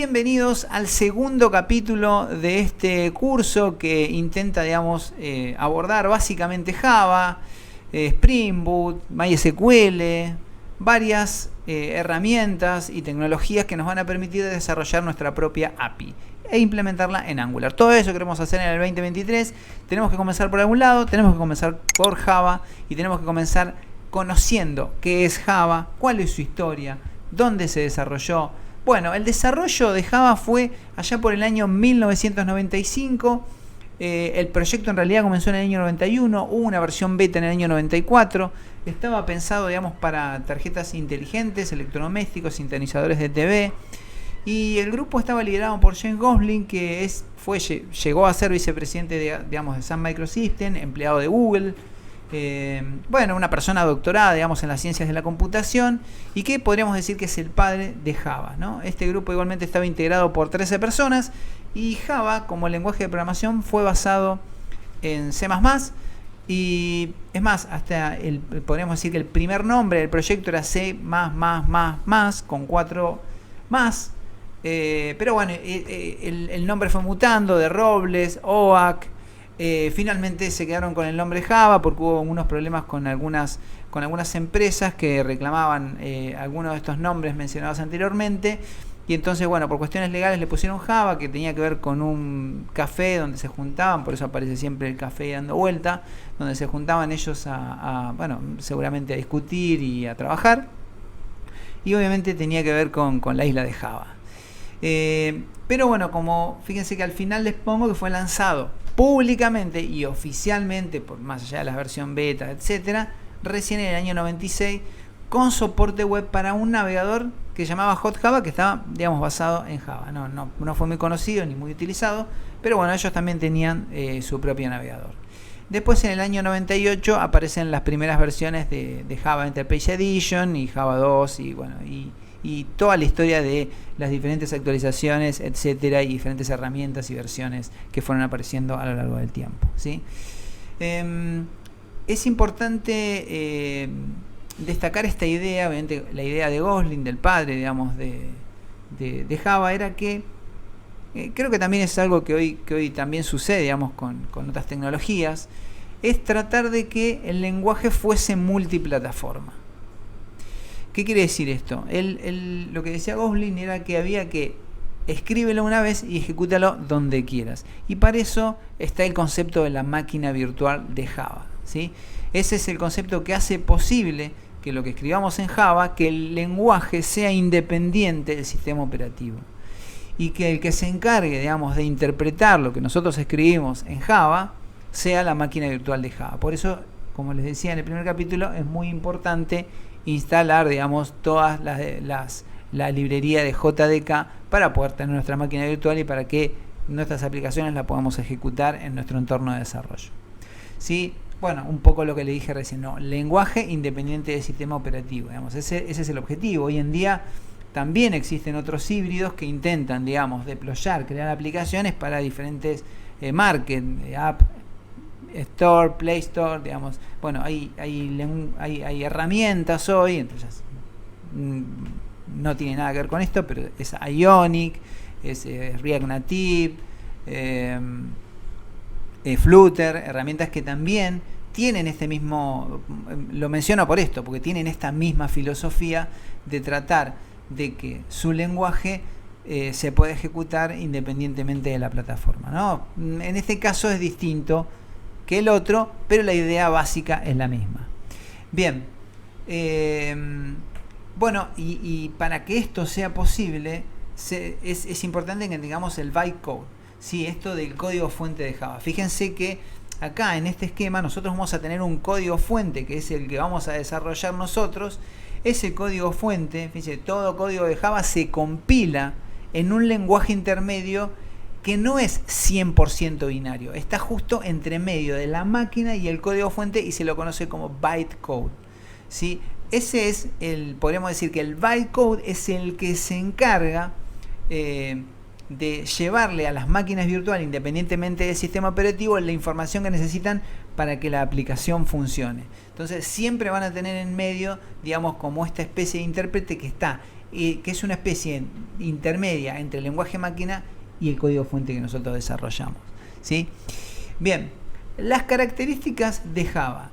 Bienvenidos al segundo capítulo de este curso que intenta, abordar básicamente Java, Spring Boot, MySQL, varias herramientas y tecnologías que nos van a permitir desarrollar nuestra propia API e implementarla en Angular. Todo eso queremos hacer en el 2023. Tenemos que comenzar por algún lado, tenemos que comenzar por Java y tenemos que comenzar conociendo qué es Java, cuál es su historia, dónde se desarrolló. Bueno, el desarrollo de Java fue allá por el año 1995. El proyecto en realidad comenzó en el año 91. Hubo una versión beta en el año 94. Estaba pensado, para tarjetas inteligentes, electrodomésticos, sintonizadores de TV. Y el grupo estaba liderado por James Gosling, que llegó a ser vicepresidente de Sun Microsystems, empleado de Google. Una persona doctorada, en las ciencias de la computación y que podríamos decir que es el padre de Java, ¿no? Este grupo igualmente estaba integrado por 13 personas y Java como lenguaje de programación fue basado en C++. Y es más, podríamos decir que el primer nombre del proyecto era C++, con 4 más. Pero bueno, el nombre fue mutando de Robles, OAC. Finalmente se quedaron con el nombre Java porque hubo unos problemas con algunas empresas que reclamaban algunos de estos nombres mencionados anteriormente. Y entonces, por cuestiones legales le pusieron Java, que tenía que ver con un café donde se juntaban, por eso aparece siempre el café dando vuelta, donde se juntaban ellos seguramente a discutir y a trabajar. Y obviamente tenía que ver con la isla de Java. Pero como fíjense que al final les pongo que fue lanzado públicamente y oficialmente, por más allá de la versión beta, etcétera, recién en el año 96, con soporte web para un navegador que se llamaba Hot Java, que estaba, basado en Java. No fue muy conocido ni muy utilizado, pero ellos también tenían su propio navegador. Después, en el año 98, aparecen las primeras versiones de Java Enterprise Edition y Java 2 y toda la historia de las diferentes actualizaciones, etcétera, y diferentes herramientas y versiones que fueron apareciendo a lo largo del tiempo, ¿sí? Es importante destacar esta idea. Obviamente la idea de Gosling, del padre, de Java, era que creo que también es algo que hoy también sucede, con otras tecnologías, es tratar de que el lenguaje fuese multiplataforma. ¿Qué quiere decir esto? Lo que decía Gosling era que había que escríbelo una vez y ejecútalo donde quieras. Y para eso está el concepto de la máquina virtual de Java, ¿sí? Ese es el concepto que hace posible que lo que escribamos en Java, que el lenguaje sea independiente del sistema operativo. Y que el que se encargue, de interpretar lo que nosotros escribimos en Java, sea la máquina virtual de Java. Por eso, como les decía en el primer capítulo, es muy importante instalar, todas la librería de JDK para poder tener nuestra máquina virtual y para que nuestras aplicaciones la podamos ejecutar en nuestro entorno de desarrollo. ¿Sí? Un poco lo que le dije recién, lenguaje independiente del sistema operativo, ese es el objetivo. Hoy en día también existen otros híbridos que intentan, deployar, crear aplicaciones para diferentes market, app Store, Play Store, hay herramientas hoy, entonces no tiene nada que ver con esto, pero es Ionic, es React Native, Flutter, herramientas que también tienen este mismo, lo menciono por esto, porque tienen esta misma filosofía de tratar de que su lenguaje se pueda ejecutar independientemente de la plataforma, ¿no? En este caso es distinto que el otro, pero la idea básica es la misma. Bien, y para que esto sea posible es importante que tengamos el bytecode, ¿sí? Esto del código fuente de Java. Fíjense que acá en este esquema nosotros vamos a tener un código fuente que es el que vamos a desarrollar nosotros. Ese código fuente, fíjense, todo código de Java se compila en un lenguaje intermedio que no es 100% binario, está justo entre medio de la máquina y el código fuente y se lo conoce como bytecode, ¿sí? Ese es podríamos decir que el bytecode es el que se encarga de llevarle a las máquinas virtuales, independientemente del sistema operativo, la información que necesitan para que la aplicación funcione. Entonces siempre van a tener en medio, como esta especie de intérprete que está que es una especie intermedia entre el lenguaje máquina y el código fuente que nosotros desarrollamos, ¿sí? Bien, las características de Java.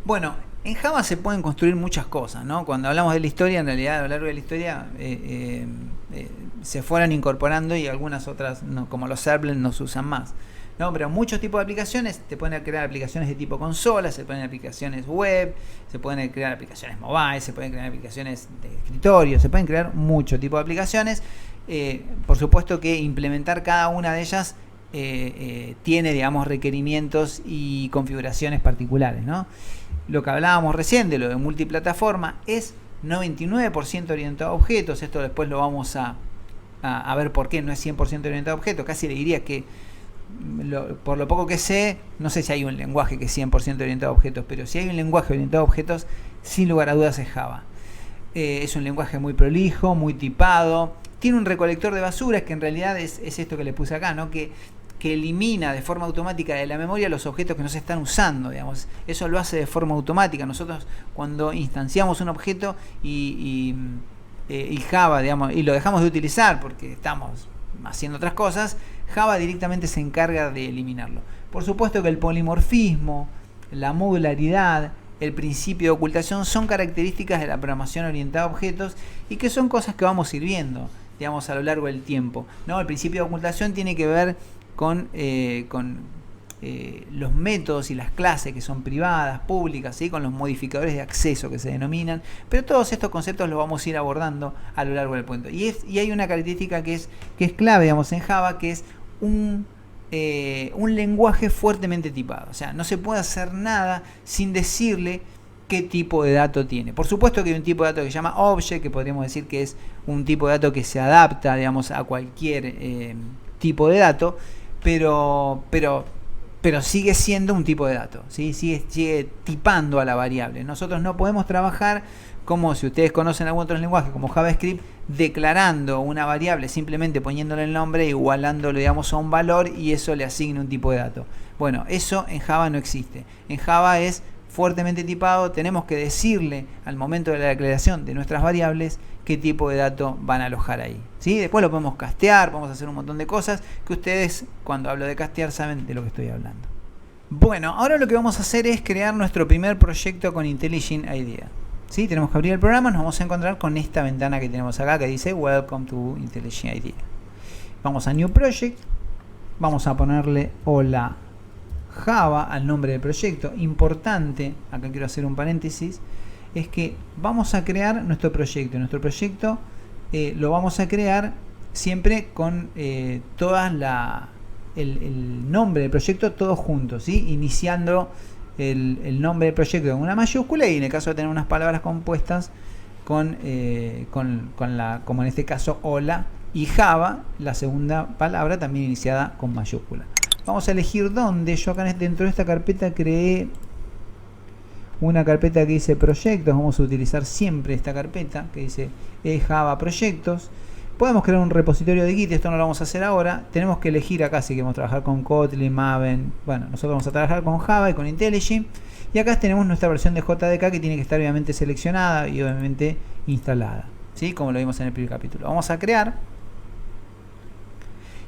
Bueno, en Java se pueden construir muchas cosas, ¿no? Cuando hablamos de la historia, en realidad a lo largo de la historia se fueron incorporando y algunas otras, no, como los servlets, no se usan más, ¿no? Pero muchos tipos de aplicaciones, te pueden crear aplicaciones de tipo consola, se pueden crear aplicaciones web, se pueden crear aplicaciones mobile, se pueden crear aplicaciones de escritorio, se pueden crear muchos tipos de aplicaciones. Por supuesto que implementar cada una de ellas tiene, digamos, requerimientos y configuraciones particulares, ¿no? Lo que hablábamos recién de lo de multiplataforma es 99% orientado a objetos. Esto después lo vamos a ver por qué no es 100% orientado a objetos. Casi le diría que, por lo poco que sé, no sé si hay un lenguaje que es 100% orientado a objetos, pero si hay un lenguaje orientado a objetos, sin lugar a dudas es Java. Es un lenguaje muy prolijo, muy tipado. Tiene un recolector de basuras que en realidad es esto que le puse acá, ¿no? Que elimina de forma automática de la memoria los objetos que no se están usando, digamos. Eso lo hace de forma automática. Nosotros cuando instanciamos un objeto y Java, digamos, y lo dejamos de utilizar porque estamos haciendo otras cosas, Java directamente se encarga de eliminarlo. Por supuesto que el polimorfismo, la modularidad, el principio de ocultación son características de la programación orientada a objetos y que son cosas que vamos a ir viendo, digamos, a lo largo del tiempo, ¿no? El principio de ocultación tiene que ver con los métodos y las clases que son privadas, públicas, ¿sí? Con los modificadores de acceso que se denominan, pero todos estos conceptos los vamos a ir abordando a lo largo del cuento. Y hay una característica que es clave, digamos, en Java, que es un lenguaje fuertemente tipado. O sea, no se puede hacer nada sin decirle qué tipo de dato tiene. Por supuesto que hay un tipo de dato que se llama object, que podríamos decir que es un tipo de dato que se adapta, digamos, a cualquier tipo de dato, pero sigue siendo un tipo de dato, ¿sí? Sigue tipando a la variable. Nosotros no podemos trabajar como, si ustedes conocen algún otro lenguaje como JavaScript, declarando una variable simplemente poniéndole el nombre, igualándolo, digamos, a un valor y eso le asigne un tipo de dato. Bueno, eso en Java no existe. En Java es fuertemente tipado, tenemos que decirle al momento de la declaración de nuestras variables qué tipo de dato van a alojar ahí, ¿sí? Después lo podemos castear, podemos hacer un montón de cosas que ustedes, cuando hablo de castear, saben de lo que estoy hablando. Bueno, ahora lo que vamos a hacer es crear nuestro primer proyecto con IntelliJ IDEA, ¿sí? Tenemos que abrir el programa, nos vamos a encontrar con esta ventana que tenemos acá que dice Welcome to IntelliJ IDEA. Vamos a New Project, vamos a ponerle hola Java al nombre del proyecto. Importante, acá quiero hacer un paréntesis, es que vamos a crear nuestro proyecto. Nuestro proyecto lo vamos a crear siempre con todas el nombre del proyecto todos juntos, ¿sí? Iniciando el nombre del proyecto con una mayúscula y en el caso de tener unas palabras compuestas como en este caso hola, y Java, la segunda palabra también iniciada con mayúscula. Vamos a elegir dónde. Yo acá dentro de esta carpeta creé una carpeta que dice proyectos. Vamos a utilizar siempre esta carpeta que dice Java proyectos. Podemos crear un repositorio de Git, esto no lo vamos a hacer ahora. Tenemos que elegir acá si queremos trabajar con Kotlin, Maven. Bueno, nosotros vamos a trabajar con Java y con IntelliJ. Y acá tenemos nuestra versión de JDK que tiene que estar obviamente seleccionada y obviamente instalada, ¿sí? Como lo vimos en el primer capítulo. Vamos a crear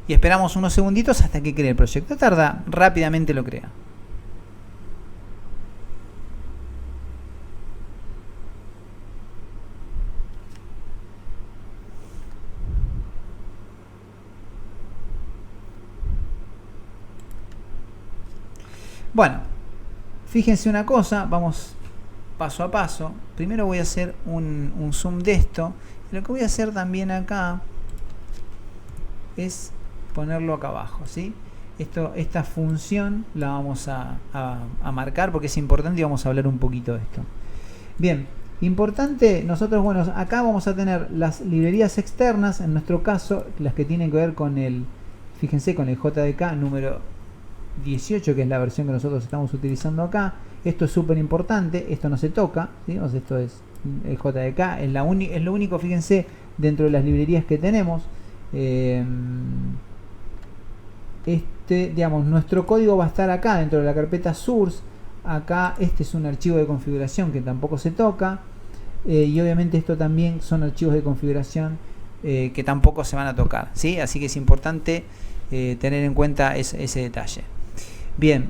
y esperamos unos segunditos hasta que cree el proyecto. Tarda, rápidamente lo crea. Bueno, fíjense una cosa, vamos paso a paso. Primero voy a hacer un zoom de esto. Lo que voy a hacer también acá es ponerlo acá abajo, ¿sí? Esta función la vamos a marcar porque es importante y vamos a hablar un poquito de esto. Bien, importante, nosotros, bueno, acá vamos a tener las librerías externas, en nuestro caso, las que tienen que ver con fíjense, con el JDK número 18, que es la versión que nosotros estamos utilizando acá. Esto es súper importante, esto no se toca, ¿sí? O sea, esto es el JDK, es lo único, fíjense, dentro de las librerías que tenemos. Digamos, nuestro código va a estar acá dentro de la carpeta source. Acá este es un archivo de configuración que tampoco se toca. y obviamente esto también son archivos de configuración que tampoco se van a tocar, ¿sí? Así que es importante tener en cuenta ese detalle. Bien,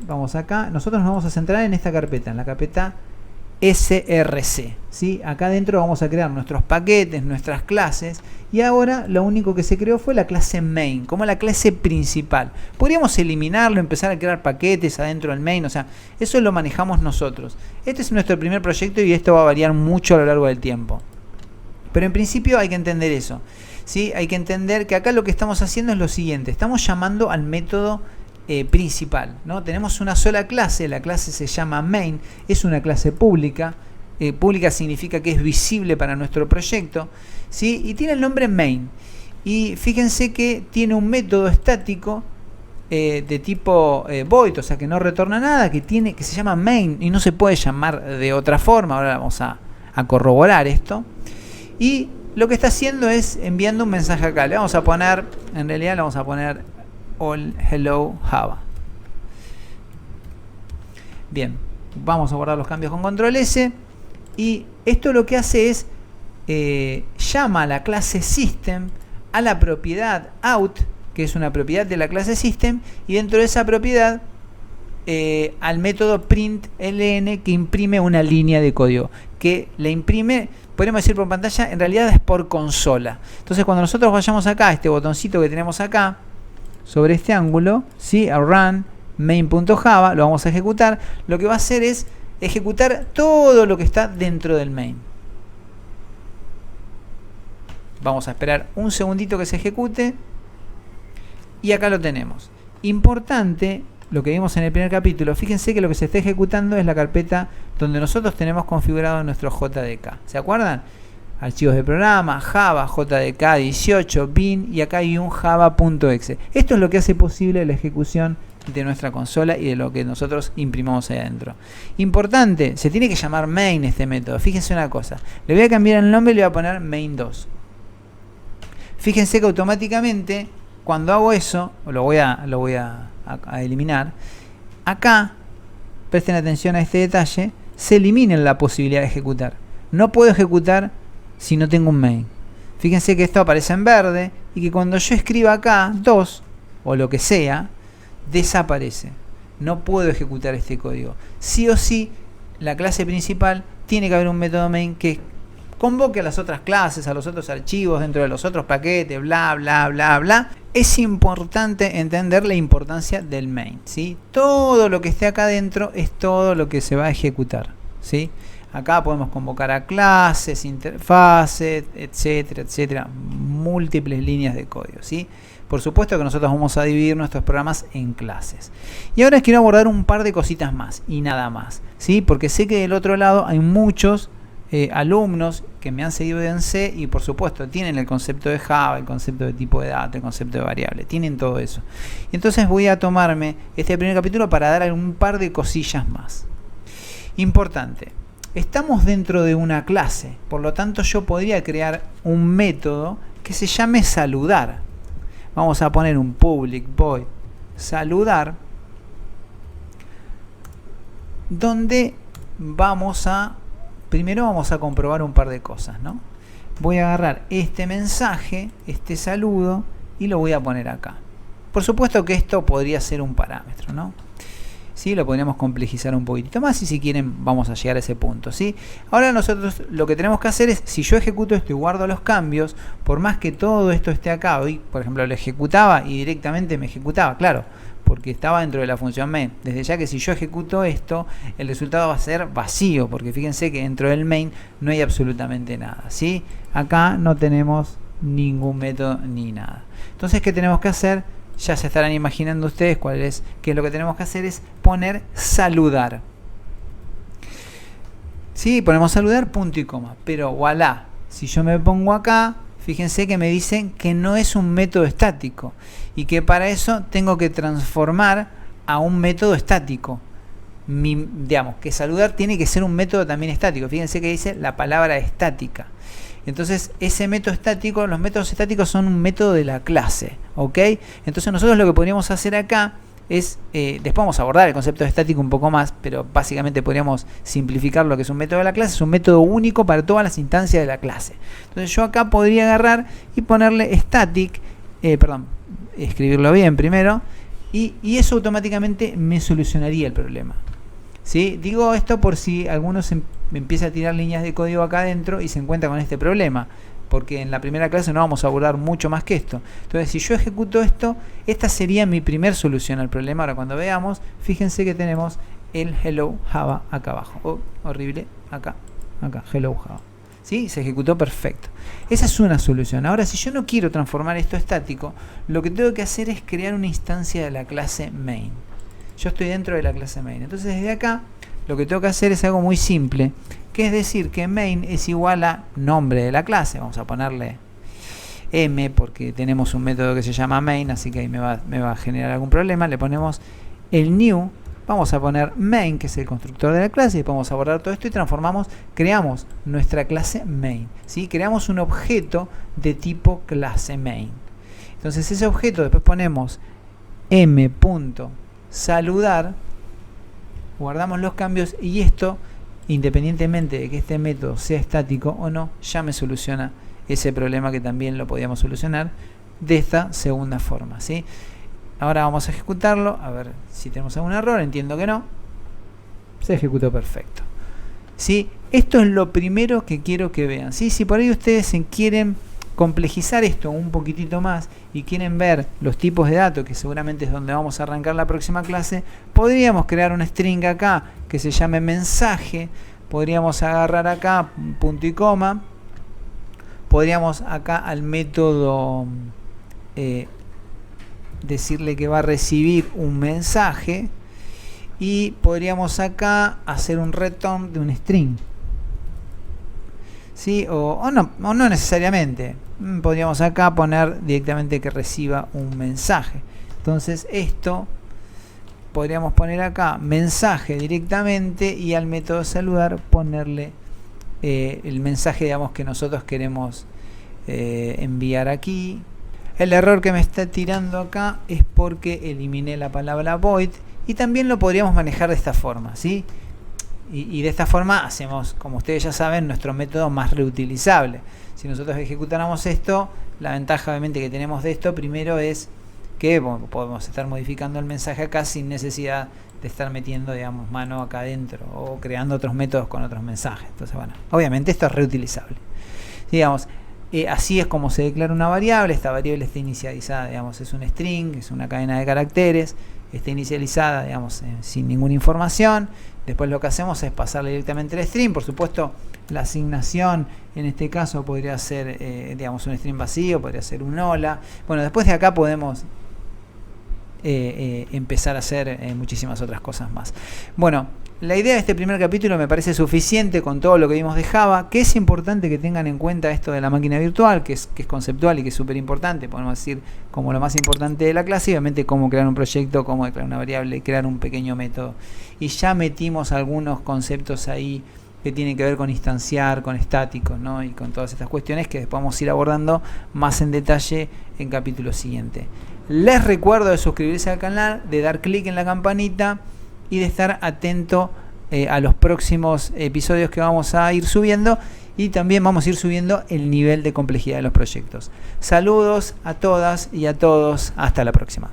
vamos acá. Nosotros nos vamos a centrar en esta carpeta, en la carpeta src, ¿sí? Acá adentro vamos a crear nuestros paquetes, nuestras clases, y ahora lo único que se creó fue la clase main, como la clase principal. Podríamos eliminarlo, empezar a crear paquetes adentro del main, o sea, eso lo manejamos nosotros. Este es nuestro primer proyecto y esto va a variar mucho a lo largo del tiempo. Pero en principio hay que entender eso, ¿sí? Hay que entender que acá lo que estamos haciendo es lo siguiente, estamos llamando al método principal, ¿no? Tenemos una sola clase, la clase se llama main, es una clase pública, pública significa que es visible para nuestro proyecto, ¿sí? Y tiene el nombre main, y fíjense que tiene un método estático de tipo void, o sea que no retorna nada, que se llama main y no se puede llamar de otra forma. Ahora vamos a corroborar esto, y lo que está haciendo es enviando un mensaje acá. Le vamos a poner, en realidad le vamos a poner all hello Java. Bien, vamos a guardar los cambios con control S, y esto lo que hace es llama a la clase system a la propiedad out, que es una propiedad de la clase system, y dentro de esa propiedad al método println, que imprime una línea de código, que le imprime, podemos decir por pantalla, en realidad es por consola. Entonces cuando nosotros vayamos acá, este botoncito que tenemos acá sobre este ángulo, ¿sí? A run main.java, lo vamos a ejecutar. Lo que va a hacer es ejecutar todo lo que está dentro del main. Vamos a esperar un segundito que se ejecute, y acá lo tenemos. Importante, lo que vimos en el primer capítulo, fíjense que lo que se está ejecutando es la carpeta donde nosotros tenemos configurado nuestro JDK. ¿Se acuerdan? Archivos de programa, Java, JDK 18, bin, y acá hay un java.exe. Esto es lo que hace posible la ejecución de nuestra consola y de lo que nosotros imprimamos ahí adentro. Importante, se tiene que llamar main este método. Fíjense una cosa, le voy a cambiar el nombre y le voy a poner main2. Fíjense que automáticamente cuando hago eso, lo voy a eliminar, acá, presten atención a este detalle, se elimina la posibilidad de ejecutar. No puedo ejecutar si no tengo un main. Fíjense que esto aparece en verde, y que cuando yo escriba acá 2 o lo que sea, desaparece. No puedo ejecutar este código. Sí o sí, la clase principal tiene que haber un método main que convoque a las otras clases, a los otros archivos, dentro de los otros paquetes, bla, bla, bla, bla. Es importante entender la importancia del main, ¿sí? Todo lo que esté acá adentro es todo lo que se va a ejecutar, ¿sí? Acá podemos convocar a clases, interfaces, etcétera, etcétera. Múltiples líneas de código, ¿sí? Por supuesto que nosotros vamos a dividir nuestros programas en clases. Y ahora quiero abordar un par de cositas más y nada más, ¿sí? Porque sé que del otro lado hay muchos alumnos que me han seguido en C y por supuesto tienen el concepto de Java, el concepto de tipo de datos, el concepto de variable, tienen todo eso. Y entonces voy a tomarme este primer capítulo para dar un par de cosillas más. Importante. Estamos dentro de una clase, por lo tanto yo podría crear un método que se llame saludar. Vamos a poner un public void saludar, donde primero vamos a comprobar un par de cosas, ¿no? Voy a agarrar este mensaje, este saludo, y lo voy a poner acá. Por supuesto que esto podría ser un parámetro, ¿no? ¿Sí? Lo podríamos complejizar un poquitito más, y si quieren vamos a llegar a ese punto, ¿sí? Ahora nosotros lo que tenemos que hacer es, si yo ejecuto esto y guardo los cambios, por más que todo esto esté acá, hoy por ejemplo lo ejecutaba y directamente me ejecutaba, claro, porque estaba dentro de la función main. Desde ya que si yo ejecuto esto, el resultado va a ser vacío, porque fíjense que dentro del main no hay absolutamente nada, ¿sí? Acá no tenemos ningún método ni nada. Entonces, ¿qué tenemos que hacer? Ya se estarán imaginando ustedes qué es lo que tenemos que hacer, es poner saludar. Sí, ponemos saludar, punto y coma. Pero voilà, si yo me pongo acá, fíjense que me dicen que no es un método estático y que para eso tengo que transformar a un método estático. Digamos que saludar tiene que ser un método también estático. Fíjense que dice la palabra estática. Entonces ese método estático, los métodos estáticos son un método de la clase, ¿ok? Entonces nosotros lo que podríamos hacer acá después vamos a abordar el concepto de estático un poco más, pero básicamente podríamos simplificar lo que es un método de la clase. Es un método único para todas las instancias de la clase. Entonces yo acá podría agarrar y ponerle static, escribirlo bien primero, y eso automáticamente me solucionaría el problema. ¿Sí? Digo esto por si alguno me empieza a tirar líneas de código acá adentro y se encuentra con este problema, porque en la primera clase no vamos a abordar mucho más que esto. Entonces, si yo ejecuto esto, esta sería mi primer solución al problema. Ahora, cuando veamos, fíjense que tenemos el Hello Java acá abajo. Oh, horrible, acá, Hello Java. ¿Sí? Se ejecutó perfecto. Esa es una solución. Ahora, si yo no quiero transformar esto estático, lo que tengo que hacer es crear una instancia de la clase main. Yo estoy dentro de la clase main. Entonces, desde acá, lo que tengo que hacer es algo muy simple, que es decir que main es igual a nombre de la clase. Vamos a ponerle m porque tenemos un método que se llama main, así que ahí me va a generar algún problema. Le ponemos el new, vamos a poner main, que es el constructor de la clase, y después vamos a borrar todo esto y creamos nuestra clase main, ¿sí? Creamos un objeto de tipo clase main. Entonces ese objeto después ponemos m.saludar, guardamos los cambios y esto, independientemente de que este método sea estático o no, ya me soluciona ese problema que también lo podíamos solucionar de esta segunda forma, ¿sí? Ahora vamos a ejecutarlo, a ver si tenemos algún error. Entiendo que no. Se ejecutó perfecto, ¿sí? Esto es lo primero que quiero que vean, ¿sí? Si por ahí ustedes quieren complejizar esto un poquitito más y quieren ver los tipos de datos, que seguramente es donde vamos a arrancar la próxima clase, podríamos crear un string acá que se llame mensaje. Podríamos agarrar acá punto y coma, podríamos acá al método decirle que va a recibir un mensaje y podríamos acá hacer un return de un string, ¿sí? o no necesariamente. Podríamos acá poner directamente que reciba un mensaje. Entonces esto podríamos poner acá mensaje directamente y al método saludar ponerle el mensaje, digamos, que nosotros queremos enviar aquí. El error que me está tirando acá es porque eliminé la palabra void, y también lo podríamos manejar de esta forma, ¿sí? Y de esta forma hacemos, como ustedes ya saben, nuestro método más reutilizable. Si nosotros ejecutáramos esto, la ventaja obviamente que tenemos de esto primero es que podemos estar modificando el mensaje acá sin necesidad de estar metiendo, digamos, mano acá adentro o creando otros métodos con otros mensajes. Entonces, bueno, obviamente esto es reutilizable. Digamos, así es como se declara una variable. Esta variable está inicializada, digamos, es un string, es una cadena de caracteres, está inicializada, digamos, sin ninguna información. Después lo que hacemos es pasarle directamente el string. Por supuesto, la asignación en este caso podría ser, digamos, un string vacío, podría ser un hola. Bueno, después de acá podemos empezar a hacer muchísimas otras cosas más. Bueno, la idea de este primer capítulo me parece suficiente con todo lo que vimos de Java, que es importante que tengan en cuenta esto de la máquina virtual, que es conceptual y que es súper importante, podemos decir como lo más importante de la clase, y obviamente cómo crear un proyecto, cómo declarar una variable, crear un pequeño método. Y ya metimos algunos conceptos ahí que tienen que ver con instanciar, con estáticos, ¿no? Y con todas estas cuestiones que después vamos a ir abordando más en detalle en capítulos siguientes. Les recuerdo de suscribirse al canal, de dar clic en la campanita y de estar atento a los próximos episodios que vamos a ir subiendo, y también vamos a ir subiendo el nivel de complejidad de los proyectos. Saludos a todas y a todos, hasta la próxima.